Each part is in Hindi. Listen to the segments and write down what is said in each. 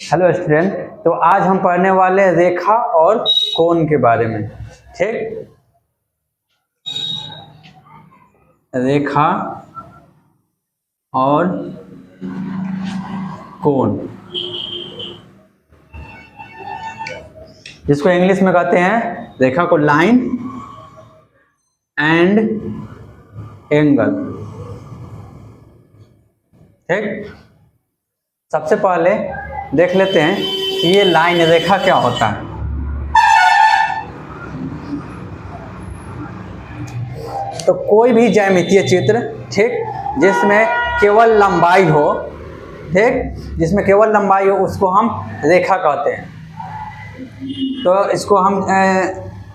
हेलो स्टूडेंट, तो आज हम पढ़ने वाले हैं रेखा और कोण के बारे में। ठीक, रेखा और कोण, जिसको इंग्लिश में कहते हैं रेखा को लाइन एंड एंगल। ठीक, सबसे पहले देख लेते हैं कि ये लाइन रेखा क्या होता है। तो कोई भी ज्यामितीय चित्र, ठीक, जिसमें केवल लंबाई हो, ठीक, जिसमें केवल लंबाई हो, उसको हम रेखा कहते हैं। तो इसको हम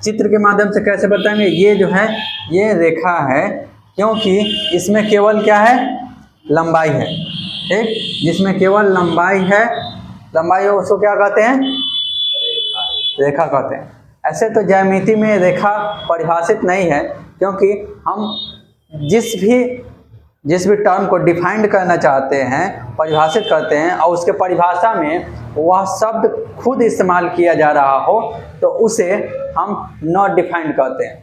चित्र के माध्यम से कैसे बताएंगे? ये जो है ये रेखा है, क्योंकि इसमें केवल क्या है? लंबाई है। ठीक, जिसमें केवल लंबाई है, लंबाई हो, उसको क्या कहते हैं? रेखा कहते हैं। ऐसे तो ज्यामिति में रेखा परिभाषित नहीं है, क्योंकि हम जिस भी टर्म को डिफाइंड करना चाहते हैं, परिभाषित करते हैं, और उसके परिभाषा में वह शब्द खुद इस्तेमाल किया जा रहा हो, तो उसे हम नॉट डिफाइंड कहते हैं।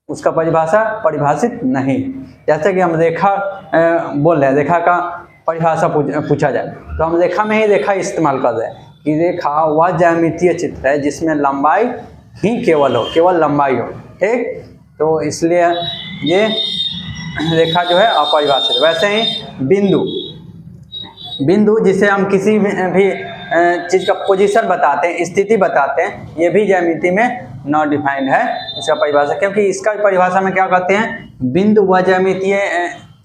उसका परिभाषा परिभाषित नहीं है। जैसे कि हम रेखा बोल रहे हैं, रेखा का परिभाषा पूछा जाए, तो हम रेखा में ही रेखा इस्तेमाल कर रहे हैं कि रेखा वह ज्यामितीय चित्र है जिसमें लंबाई ही केवल हो, केवल लंबाई हो। ठीक, तो इसलिए ये रेखा जो है अपरिभाषित। वैसे ही बिंदु जिसे हम किसी भी चीज़ का पोजीशन बताते हैं, स्थिति बताते हैं, ये भी ज्यामिति में नॉट डिफाइंड है इसका परिभाषा। क्योंकि इसका परिभाषा में क्या कहते हैं? बिंदु वह ज्यामितीय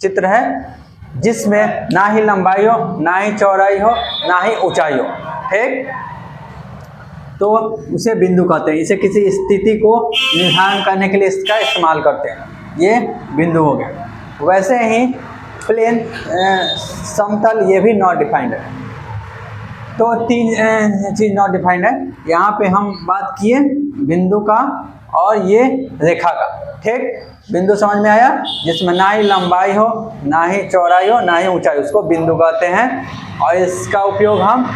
चित्र है जिसमें ना ही लंबाई हो, ना ही चौड़ाई हो, ना ही ऊंचाई हो। ठीक, तो उसे बिंदु कहते हैं। इसे किसी स्थिति को निर्धारण करने के लिए इसका इस्तेमाल करते हैं। ये बिंदु हो गया। वैसे ही प्लेन, समतल, ये भी नॉट डिफाइंड है। तो तीन चीज नॉट डिफाइंड है। यहाँ पे हम बात किए बिंदु का और ये रेखा का। ठीक, बिंदु समझ में आया? जिसमें ना ही लंबाई हो, ना ही चौड़ाई हो, ना ही ऊंचाई, उसको बिंदु कहते हैं। और इसका उपयोग हम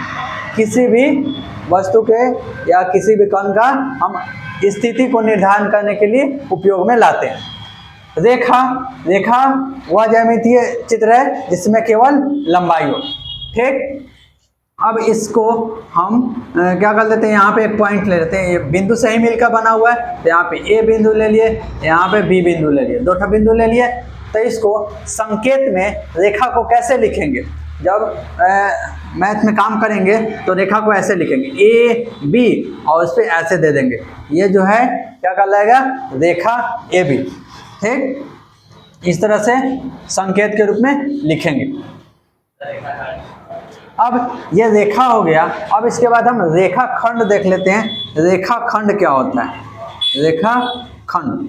किसी भी वस्तु के या किसी भी कण का हम स्थिति को निर्धारण करने के लिए उपयोग में लाते हैं। रेखा वह ज्यामितीय चित्र है जिसमें केवल लंबाई हो। ठीक, अब इसको हम क्या कर लेते हैं? यहाँ पे एक पॉइंट ले लेते हैं। ये बिंदु से ही मिलकर बना हुआ है, तो यहाँ पे ए बिंदु ले लिए, यहाँ पे बी बिंदु ले लिए, 2 बिंदु ले लिए। तो इसको संकेत में रेखा को कैसे लिखेंगे? जब मैथ में काम करेंगे तो रेखा को ऐसे लिखेंगे, ए बी, और उस पर ऐसे दे देंगे। ये जो है क्या कहलाएगा? रेखा ए बी। ठीक, इस तरह से संकेत के रूप में लिखेंगे। अब ये रेखा हो गया। अब इसके बाद हम रेखा खंड देख लेते हैं। रेखा खंड क्या होता है? रेखा खंड,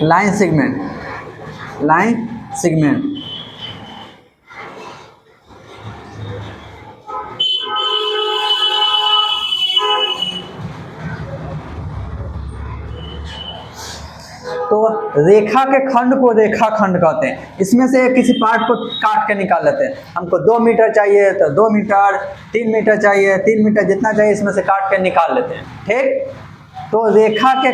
लाइन सेगमेंट। तो रेखा के खंड को रेखा खंड कहते हैं। इसमें से किसी पार्ट को काट के निकाल लेते हैं। हमको 2 मीटर चाहिए तो 2 मीटर, 3 मीटर चाहिए 3 मीटर, जितना चाहिए इसमें से काट के निकाल लेते हैं। ठीक, तो रेखा के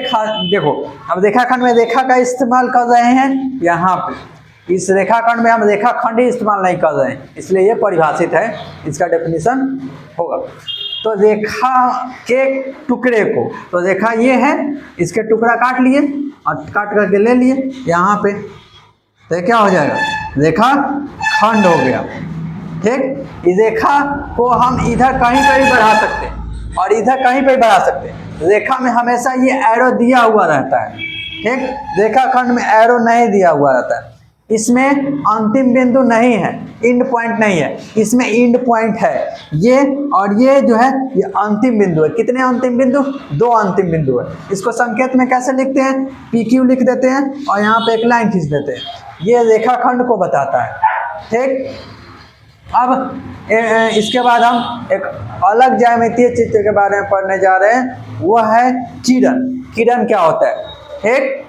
देखो, अब रेखा खंड में रेखा का इस्तेमाल कर रहे हैं। यहाँ पे इस रेखा खंड में हम रेखा खंड ही इस्तेमाल नहीं कर रहे हैं, इसलिए ये परिभाषित है, इसका डेफिनेशन होगा। तो रेखा के टुकड़े को, तो रेखा ये है, इसके टुकड़ा काट लिए और काट करके ले लिए यहाँ पे, तो क्या हो जाएगा? रेखा खंड हो गया। ठीक, इस रेखा को हम इधर कहीं पर भी बढ़ा सकते हैं और इधर कहीं पर भी बढ़ा सकते हैं। रेखा में हमेशा ये एरो दिया हुआ रहता है। ठीक, रेखा खंड में एरो नहीं दिया हुआ रहता है। इसमें अंतिम बिंदु नहीं है, एंड पॉइंट नहीं है, इसमें एंड पॉइंट है ये, और ये जो है ये अंतिम बिंदु है। कितने अंतिम बिंदु? 2 अंतिम बिंदु है। इसको संकेत में कैसे लिखते हैं? PQ लिख देते हैं और यहाँ पे एक लाइन खींच देते हैं। ये रेखाखंड को बताता है। ठीक, अब इसके बाद हम एक अलग ज्यामितीय चित्र के बारे में पढ़ने जा रहे हैं, वो है किरण। किरण क्या होता है? ठीक,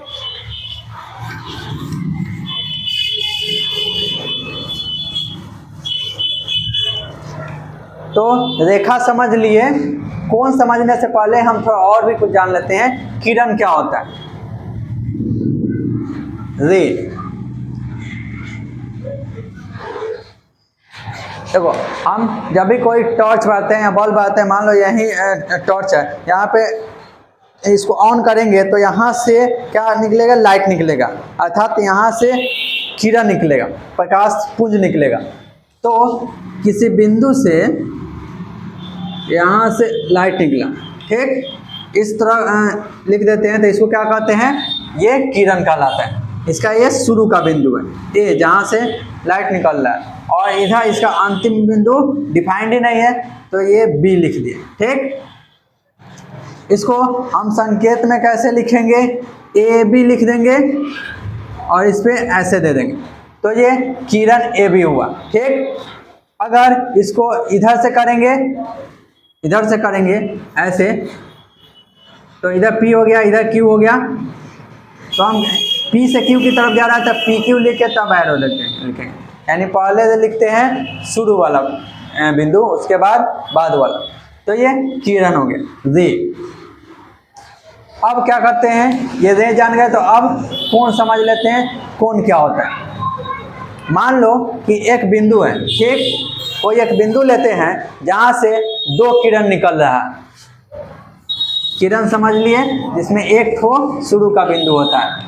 तो रेखा समझ लिए, कोण समझने से पहले हम थोड़ा और भी कुछ जान लेते हैं। किरण क्या होता है? रे। देखो, हम जब भी कोई टॉर्च बारते हैं या बल्ब बारते हैं, मान लो यही टॉर्च है, यहाँ पे इसको ऑन करेंगे तो यहाँ से क्या निकलेगा? लाइट निकलेगा, अर्थात यहाँ से किरण निकलेगा, प्रकाश पुंज निकलेगा। तो किसी बिंदु से यहाँ से लाइट निकला, ठीक, इस तरह लिख देते हैं, तो इसको क्या कहते हैं? ये किरण कहलाता है। इसका ये शुरू का बिंदु है, ये जहाँ से लाइट निकल रहा है, और इधर इसका अंतिम बिंदु डिफाइंड ही नहीं है, तो ये बी लिख दिए, ठीक। इसको हम संकेत में कैसे लिखेंगे? ए बी लिख देंगे और इस पे ऐसे दे देंगे, तो ये किरण ए बी हुआ, ठीक। अगर इसको इधर से करेंगे ऐसे, तो इधर पी हो गया, इधर क्यू हो गया, तो हम पी से क्यू की तरफ जा रहा है, तब पी क्यू लिख के तब एरो लिखेंगे, यानी पहले से लिखते हैं शुरू वाला बिंदु, उसके बाद वाला, तो ये किरण हो गया, रे। अब क्या करते हैं? ये रे जान गए, तो अब कोण समझ लेते हैं। कोण क्या होता है? मान लो कि एक बिंदु है, ठीक, कोई एक बिंदु लेते हैं जहाँ से दो किरण निकल रहा है, किरण समझ लिए, जिसमें एक ठो शुरू का बिंदु होता है।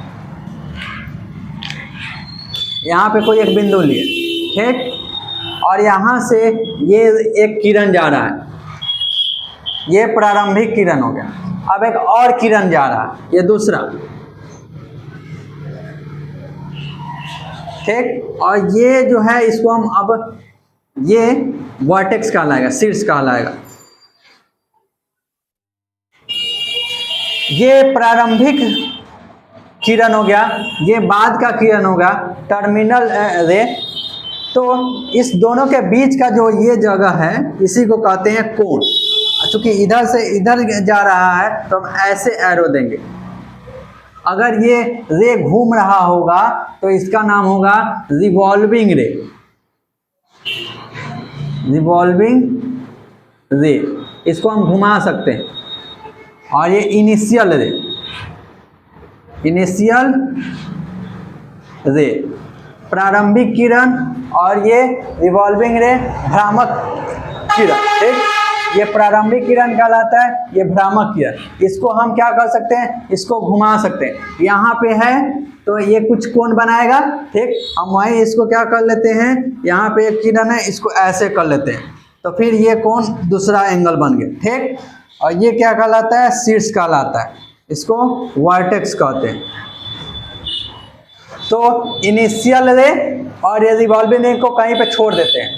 यहाँ पे कोई एक बिंदु लिए, ठीक, और यहाँ से ये एक किरण जा रहा है, ये प्रारंभिक किरण हो गया। अब एक और किरण जा रहा है, ये दूसरा, ठीक, और ये जो है इसको हम अब ये वर्टेक्स कहलाएगा, शीर्ष कहलाएगा। ये प्रारंभिक किरण हो गया, ये बाद का किरण होगा, टर्मिनल रे। तो इस दोनों के बीच का जो ये जगह है, इसी को कहते हैं कोण। चूंकि इधर से इधर जा रहा है, तो हम ऐसे एरो देंगे। अगर ये रे घूम रहा होगा तो इसका नाम होगा रिवॉल्विंग रे, रिवॉल्विंग रे, इसको हम घुमा सकते हैं। और ये इनिशियल रे, इनिशियल रे प्रारंभिक किरण, और ये रिवॉल्विंग रे भ्रामक किरण, ठीक, ये प्रारंभिक किरण कहलाता है, ये भ्रामक किरण। इसको हम क्या कर सकते हैं? इसको घुमा सकते हैं। यहाँ पे है तो ये कुछ कोण बनाएगा, ठीक, हम वहीं इसको क्या कर लेते हैं, यहाँ पे एक किरण है, इसको ऐसे कर लेते हैं, तो फिर ये कोण दूसरा एंगल बन गया, ठीक। और ये क्या कहलाता है? शीर्ष कहलाता है, इसको वर्टेक्स कहते हैं। तो इनिशियल रे और ये रिवॉल्विंग रे को कहीं पे छोड़ देते हैं,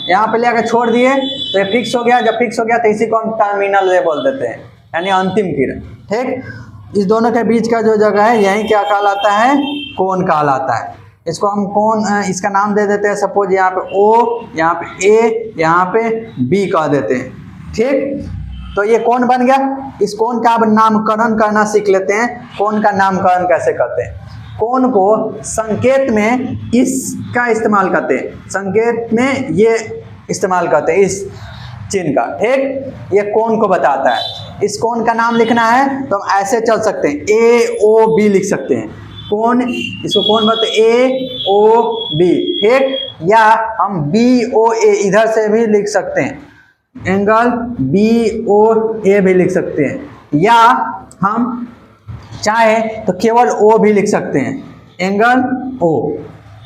यहाँ पे लेकर छोड़ दिए तो ये फिक्स हो गया। जब फिक्स हो गया तो इसी को हम टर्मिनल रे बोल देते हैं, यानी अंतिम किरण, ठीक। इस दोनों के बीच का जो जगह है, यही क्या कहलाता है? कोण कहलाता है। इसको हम कोण, इसका नाम दे देते हैं, सपोज यहाँ पे O, यहाँ पे A, यहाँ पे B कह देते हैं, ठीक। तो ये कोण बन गया। इस कोण का अब नामकरण करना सीख लेते हैं। कोण का नामकरण कैसे करते हैं? कोण को संकेत में इसका इस्तेमाल करते हैं, संकेत में ये इस्तेमाल करते हैं, इस चिन्ह का, ठीक। ये कोण को बताता है। इस कोण का नाम लिखना है तो हम ऐसे चल सकते हैं, AOB लिख सकते हैं। कोण, इसको कोण बोलते AOB, ठीक। या हम BOA इधर से भी लिख सकते हैं, एंगल BOA भी लिख सकते हैं, या हम चाहे तो केवल O भी लिख सकते हैं, एंगल O।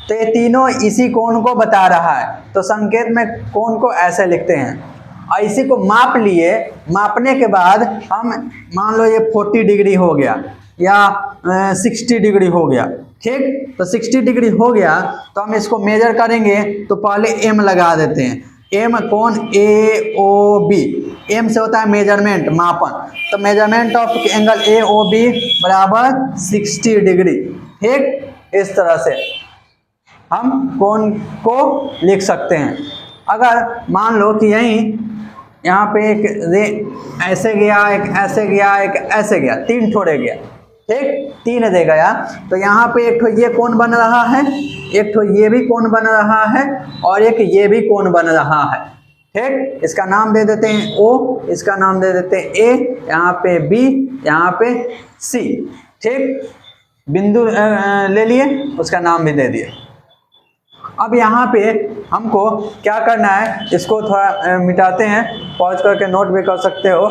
तो ये तीनों इसी कोण को बता रहा है, तो संकेत में कोण को ऐसे लिखते हैं। और इसी को माप लिए, मापने के बाद हम मान लो ये 40 डिग्री हो गया या 60 डिग्री हो गया, ठीक। तो 60 डिग्री हो गया तो हम इसको मेजर करेंगे, तो पहले M लगा देते हैं। M कोण AOB, M से होता है मेजरमेंट, मापन। तो मेजरमेंट ऑफ एंगल AOB बराबर 60 डिग्री, ठीक। इस तरह से हम कोण को लिख सकते हैं। अगर मान लो कि यहाँ पे एक रे ऐसे गया, एक ऐसे गया, एक ऐसे गया, 3 ठोड़े गया, ठीक, 3 रे गया, तो यहाँ पे एक ठो ये कोण बन रहा है, एक ठो ये भी कोण बन रहा है, और एक ये भी कोण बन रहा है, ठीक, इसका नाम दे देते हैं ओ, इसका नाम दे देते हैं ए, यहाँ पे बी, यहाँ पे सी। ठीक, बिंदु ले लिए, उसका नाम भी दे दिए। अब यहाँ पे हमको क्या करना है, इसको थोड़ा मिटाते हैं, पॉज करके नोट भी कर सकते हो।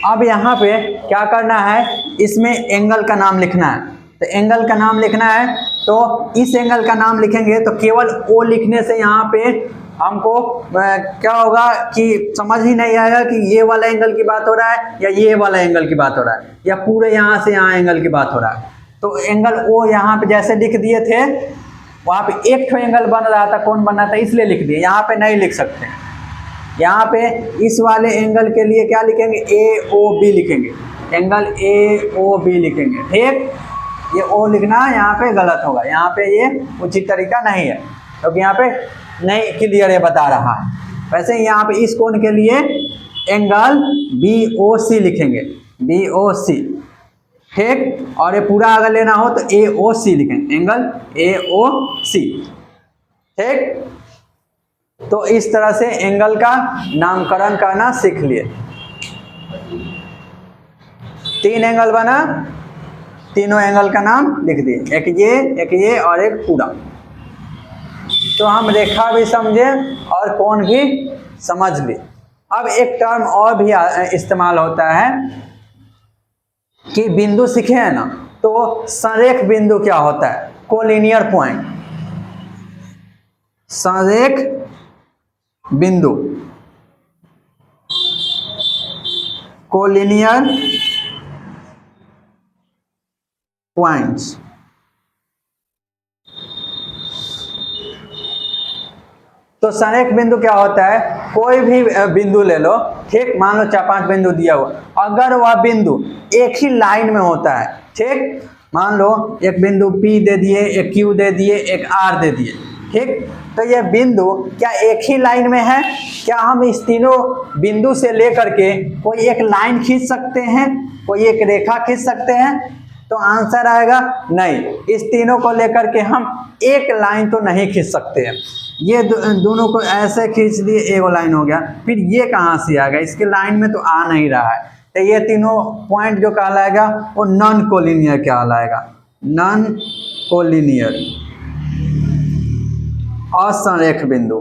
अब यहाँ पे क्या करना है, इसमें एंगल का नाम लिखना है। तो एंगल का नाम लिखना है, तो इस एंगल का नाम लिखेंगे तो केवल ओ लिखने से यहाँ पे हमको क्या होगा कि समझ ही नहीं आएगा कि ये वाला एंगल की बात हो रहा है या ये वाला एंगल की बात हो रहा है या पूरे यहाँ से यहाँ एंगल की बात हो रहा है। तो एंगल ओ यहाँ पे जैसे लिख दिए थे, वहाँ पे एक ठो एंगल बन रहा था, कौन बना था इसलिए लिख दिए, यहाँ पे नहीं लिख सकते। यहाँ पे इस वाले एंगल के लिए क्या लिखेंगे, ए ओ बी लिखेंगे, एंगल ए ओ बी लिखेंगे। ठीक, ये ओ लिखना यहाँ पे गलत होगा, यहाँ पे ये उचित तरीका नहीं है, क्योंकि यहाँ पे नहीं क्लियर ये बता रहा है। वैसे यहाँ पे इस कोण के लिए एंगल बी ओ सी लिखेंगे, बी ओ सी। ठीक, और ये पूरा अगर लेना हो तो ए ओ सी लिखेंगे, एंगल ए ओ सी। ठीक, तो इस तरह से एंगल का नामकरण करना सीख लिए। 3 एंगल बना, तीनों एंगल का नाम लिख दिए, एक ये और एक पूरा। तो हम रेखा भी समझे और कोण भी समझ लिए। अब एक टर्म और भी इस्तेमाल होता है कि बिंदु सीखे हैं ना, तो संरेख बिंदु क्या होता है, कोलिनियर पॉइंट। संरेख बिंदु, कोलिनियर पॉइंट्स। तो संरेख बिंदु क्या होता है, कोई भी बिंदु ले लो। ठीक, मान लो 4-5 बिंदु दिया हुआ, अगर वह बिंदु एक ही लाइन में होता है। ठीक, मान लो एक बिंदु P दे दिए, एक Q दे दिए, एक R दे दिए। ठीक, तो ये बिंदु क्या एक ही लाइन में है, क्या हम इस तीनों बिंदु से लेकर के कोई एक लाइन खींच सकते हैं, कोई एक रेखा खींच सकते हैं? तो आंसर आएगा नहीं, इस तीनों को लेकर के हम एक लाइन तो नहीं खींच सकते हैं। ये दोनों को ऐसे खींच दिए, एक लाइन हो गया, फिर ये कहाँ से आ गया, इसके लाइन में तो आ नहीं रहा है। तो ये तीनों पॉइंट जो कहलाएगा वो नॉन कोलिनियर कहलाएगा, नॉन कोलिनियर, असंरेख बिंदु,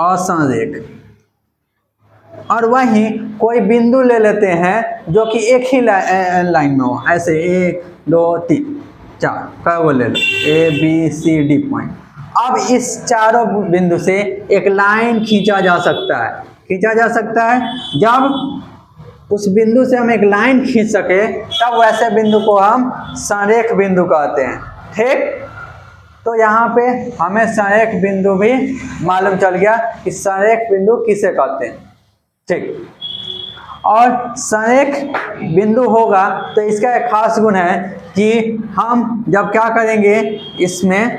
असंरेख। और वहीं कोई बिंदु ले लेते हैं जो कि एक ही लाइन में हो, ऐसे 1 2 3 4 क्या वो ले लो, A B C D point. अब इस चारों बिंदु से एक लाइन खींचा जा सकता है, खींचा जा सकता है। जब उस बिंदु से हम एक लाइन खींच सके तब वैसे बिंदु को हम संरेख बिंदु कहते हैं। ठीक, तो यहाँ पे हमें संरेख बिंदु भी मालूम चल गया कि संरेख बिंदु किसे कहते हैं। ठीक, और संरेख बिंदु होगा तो इसका एक खास गुण है कि हम जब क्या करेंगे, इसमें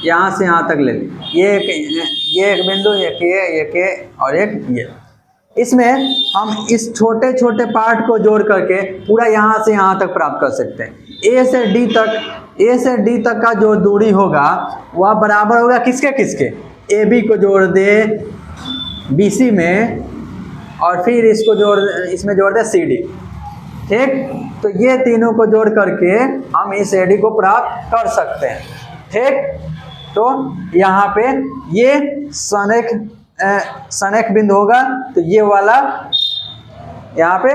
यहाँ से यहाँ तक ले लें, ये एक बिंदु, एक और एक ये, इसमें हम इस छोटे छोटे पार्ट को जोड़ करके पूरा यहाँ से यहाँ तक प्राप्त कर सकते हैं। ए से डी तक का जो दूरी होगा वह बराबर होगा किसके किसके, ए बी को जोड़ दे बी सी में और फिर इसमें जोड़ दे सी डी। ठीक, तो ये तीनों को जोड़ करके हम इस ए डी को प्राप्त कर सकते हैं। ठीक, तो यहाँ पे ये संरेख बिंदु होगा तो ये वाला यहाँ पे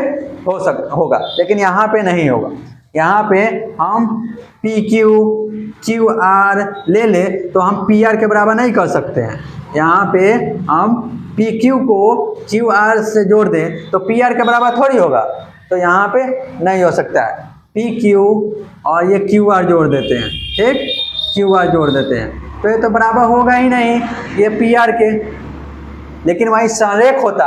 होगा, लेकिन यहाँ पे नहीं होगा। यहाँ पे हम पी क्यू आर ले ले तो हम पी आर के बराबर नहीं कर सकते हैं। यहाँ पे हम पी क्यू को क्यू आर से जोड़ दें तो पी आर के बराबर थोड़ी होगा, तो यहाँ पे नहीं हो सकता है। पी क्यू और ये क्यू आर जोड़ देते हैं। ठीक, क्यू आर जोड़ देते हैं तो ये तो बराबर होगा ही नहीं ये पी आर के। लेकिन वही संरेख होता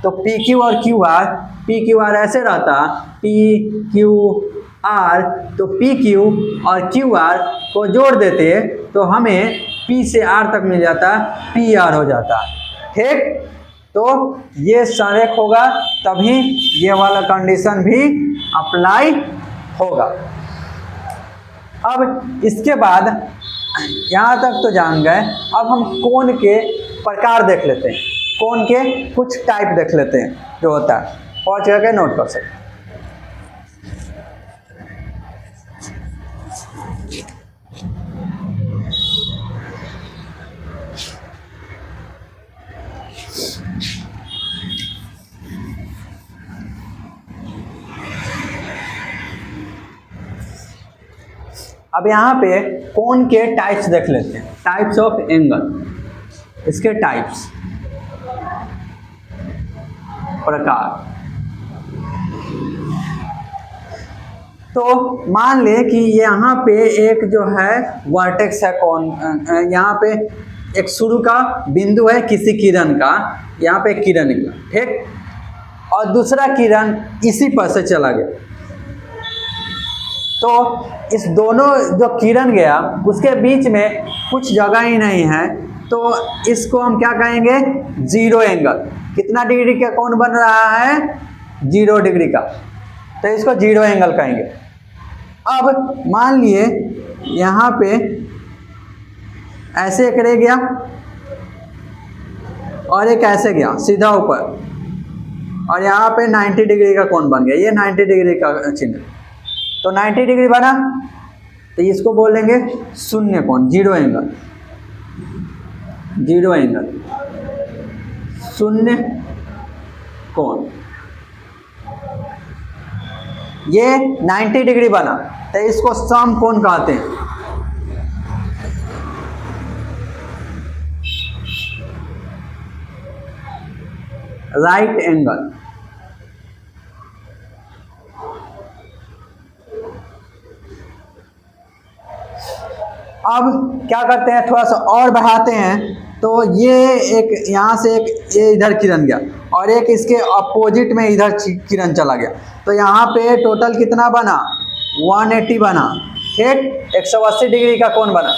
तो पी क्यू और क्यू आर ऐसे रहता, पी क्यू आर, तो पी क्यू और क्यू आर को जोड़ देते तो हमें पी से आर तक मिल जाता, पी आर हो जाता। ठीक, तो ये संरेख होगा तभी ये वाला कंडीशन भी अप्लाई होगा। अब इसके बाद यहाँ तक तो जान गए, अब हम कोण के प्रकार देख लेते हैं, कोण के कुछ टाइप देख लेते हैं जो होता है, पहुँच करके नोट कर सकते हैं। अब यहाँ पे कोण के टाइप्स देख लेते हैं, टाइप्स ऑफ एंगल, इसके टाइप्स, प्रकार। तो मान ले कि यहाँ पे एक जो है वर्टेक्स है कोण, यहाँ पे एक शुरू का बिंदु है किसी किरण का, यहाँ पे किरण निकला, ठीक, और दूसरा किरण इसी पर से चला गया। तो इस दोनों जो किरण गया उसके बीच में कुछ जगह ही नहीं है, तो इसको हम क्या कहेंगे, जीरो एंगल। कितना डिग्री का कोण बन रहा है, 0 डिग्री का, तो इसको जीरो एंगल कहेंगे। अब मान लिए यहाँ पे ऐसे एक रह गया और एक ऐसे गया सीधा ऊपर, और यहाँ पे 90 डिग्री का कोण बन गया, ये 90 डिग्री का चिन्ह, तो 90 डिग्री बना, तो इसको बोलेंगे शून्य कोण, जीरो एंगल, जीरो एंगल, शून्य कोण। ये 90 डिग्री बना, तो इसको सम कोण कहते हैं। Right angle. अब क्या करते हैं, थोड़ा सा और बढ़ाते हैं, तो ये एक यहाँ से एक ये इधर किरण गया और एक इसके अपोजिट में इधर किरण चला गया, तो यहाँ पे टोटल कितना बना, 180 बना, ठीक, 180 डिग्री का कोण बना।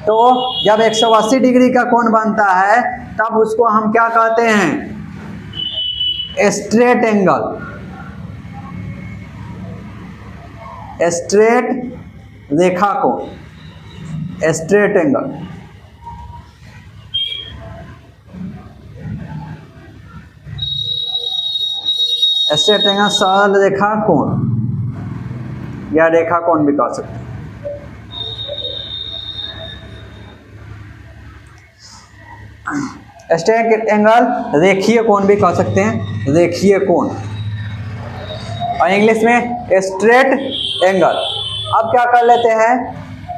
तो जब 180 डिग्री का कोण बनता है तब उसको हम क्या कहते हैं, स्ट्रेट एंगल, स्ट्रेट रेखा कोण, स्ट्रेट एंगल। स्ट्रेट एंगल सरल रेखा कोण या रेखा कोण भी कह सकते हैं। स्ट्रेट एंगल रेखीय कोण भी कह सकते हैं, रेखीय कोण, और इंग्लिश में स्ट्रेट एंगल। अब क्या कर लेते हैं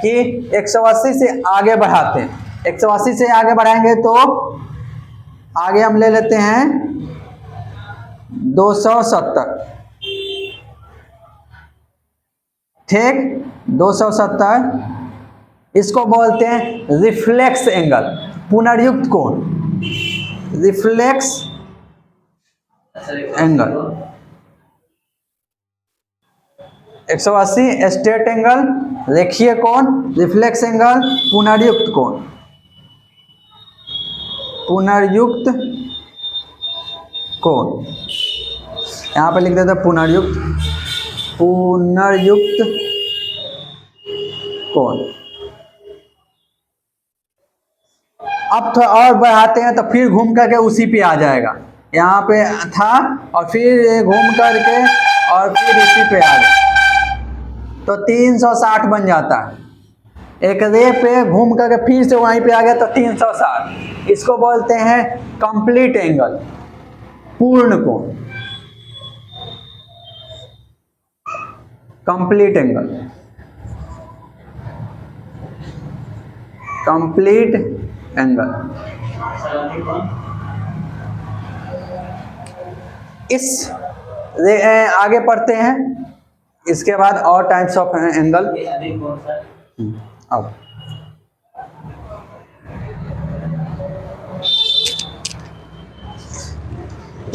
कि 180 से आगे बढ़ाते हैं, 180 से आगे बढ़ाएंगे तो आगे हम ले लेते हैं 270, ठीक, 270, इसको बोलते हैं रिफ्लेक्स एंगल, पुनर्युक्त कोण, रिफ्लेक्स एंगल। 180 स्ट्रेट एंगल, रेखीय कोण, रिफ्लेक्स एंगल, पुनर्युक्त कोण, पुनर्युक्त कोण। यहाँ पे लिख देते हैं पुनर्युक्त, पुनर्युक्त कोण। अब थोड़ा और बढ़ाते हैं तो फिर घूम करके उसी पे आ जाएगा, यहाँ पे था और फिर घूम करके और फिर इसी पे आ गया, तो 360 बन जाता है। एक रे पे घूम करके फिर से वहीं पे आ गया तो 360, इसको बोलते हैं कंप्लीट एंगल, पूर्ण कोण, कंप्लीट एंगल, कंप्लीट एंगल। इस आगे पढ़ते हैं, इसके बाद और टाइप्स ऑफ एंगल। अब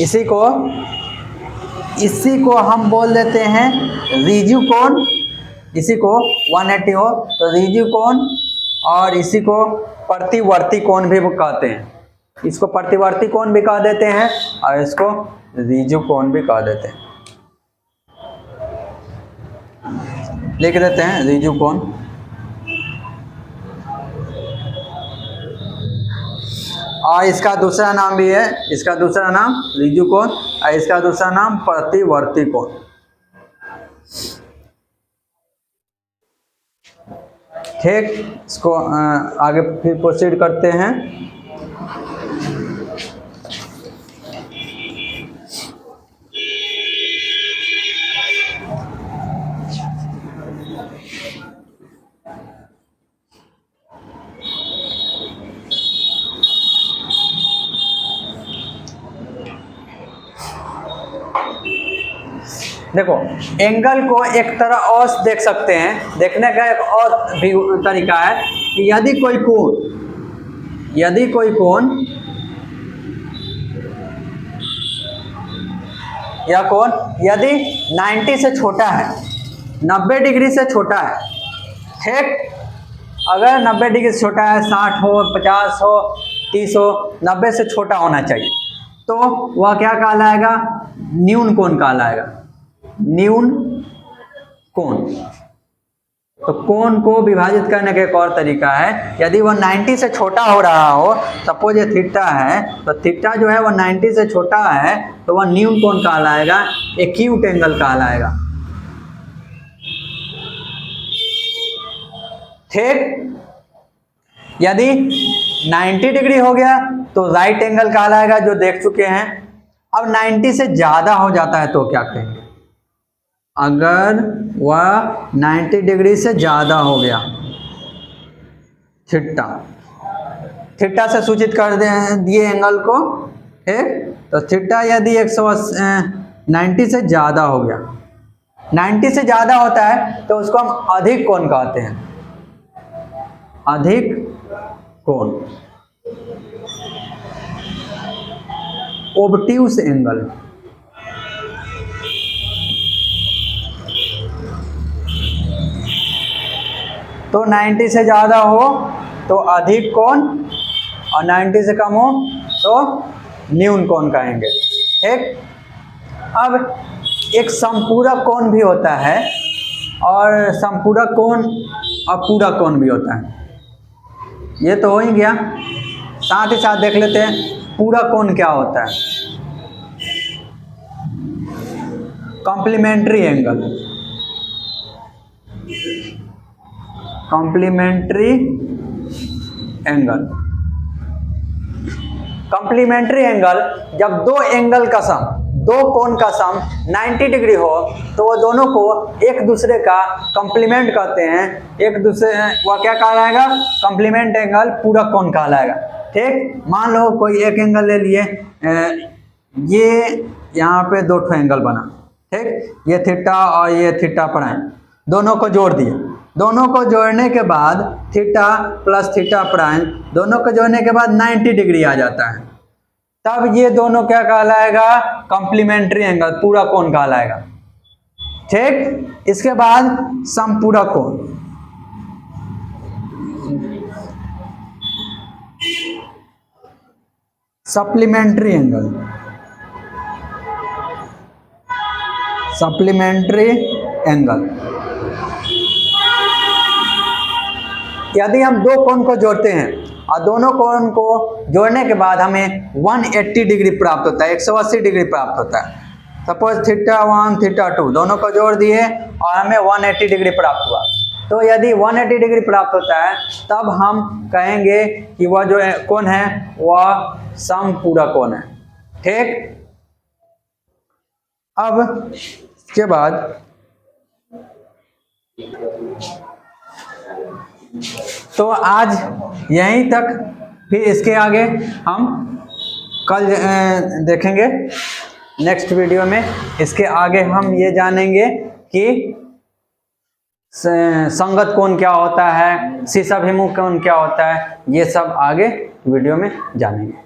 इसी को हम बोल देते हैं रिजिव कोण, इसी को 180 हो तो रिजिव कोण, और इसी को प्रतिवर्ती कोण भी कहते हैं, इसको प्रतिवर्ती कोण भी कह देते हैं और इसको रिजिव कोण भी कह देते हैं। लिख देते हैं रिजिव कोण। और इसका दूसरा नाम भी है, इसका दूसरा नाम ऋजु कोण और इसका दूसरा नाम प्रतिवर्ती कोण। ठीक, इसको आगे फिर प्रोसीड करते हैं। देखो, एंगल को एक तरह और देख सकते हैं। देखने का एक और भी तरीका है कि यदि कोई कोण या कोण यदि 90 से छोटा है, 90 डिग्री से छोटा है, ठीक, अगर 90 डिग्री से छोटा है, 60 हो, 50 हो, 30 हो, 90 से छोटा होना चाहिए, तो वह क्या कहलाएगा? न्यून कोण कहलाएगा। न्यून कोण। तो कोण को विभाजित करने का एक और तरीका है, यदि वह 90 से छोटा हो रहा हो, सपोज ये थीटा है, तो थीटा जो है वह 90 से छोटा है, तो वह न्यून कोण कहलाएगा, एक्यूट एंगल कहलाएगा। ठीक, यदि 90 डिग्री हो गया तो राइट एंगल कहलाएगा, जो देख चुके हैं। अब 90 से ज्यादा हो जाता है तो क्या कहेंगे? अगर वह 90 डिग्री से ज्यादा हो गया, थीटा से सूचित कर दिए एंगल को, ठीक। तो थीटा यदि 90 से ज्यादा हो गया, 90 से ज्यादा होता है तो उसको हम अधिक कोण कहते हैं। अधिक कोण, ओब्ट्यूस एंगल। तो 90 से ज़्यादा हो तो अधिक कोण और 90 से कम हो तो न्यून कोण कहेंगे। ठीक, अब एक संपूरक कोण भी होता है और संपूरक कोण और पूरक कोण भी होता है। ये तो हो ही गया, साथ ही साथ देख लेते हैं पूरक कोण क्या होता है। Complementary angle, complementary angle. Complementary angle, जब दो एंगल का सम, दो कोण का सम 90 डिग्री हो तो वो दोनों को एक दूसरे का कॉम्प्लीमेंट कहते हैं। एक दूसरे, वह क्या कहलाएगा? कॉम्प्लीमेंट एंगल पूरक कोण कहलाएगा। ठीक, मान लो कोई एक एंगल ले लिए, ये यहाँ पे दो ठो एंगल बना, ठीक, ये थीटा और ये थीटा प्राइम, दोनों को जोड़ दिए। दोनों को जोड़ने के बाद थीटा प्लस थीटा प्राइम, दोनों को जोड़ने के बाद 90 डिग्री आ जाता है। तब ये दोनों क्या कहलाएगा? कॉम्प्लीमेंट्री एंगल, पूरक कोण कहलाएगा। ठीक, इसके बाद समपूरक कोण। Supplementary angle, supplementary angle. यदि हम दो कोण को जोड़ते हैं और दोनों कोण को जोड़ने के बाद हमें 180 डिग्री प्राप्त होता है, 180 डिग्री प्राप्त होता है। सपोज थीटा 1 थीटा 2 दोनों को जोड़ दिए और हमें 180 डिग्री प्राप्त हुआ। तो यदि 180 डिग्री प्राप्त होता है तब हम कहेंगे कि वह जो कोण है वह समपूरक कोण है। ठीक, अब इसके बाद तो आज यहीं तक, फिर इसके आगे हम कल देखेंगे नेक्स्ट वीडियो में। इसके आगे हम ये जानेंगे कि संगत कोण क्या होता है, शीर्षाभिमुख कोण क्या होता है, ये सब आगे वीडियो में जानेंगे।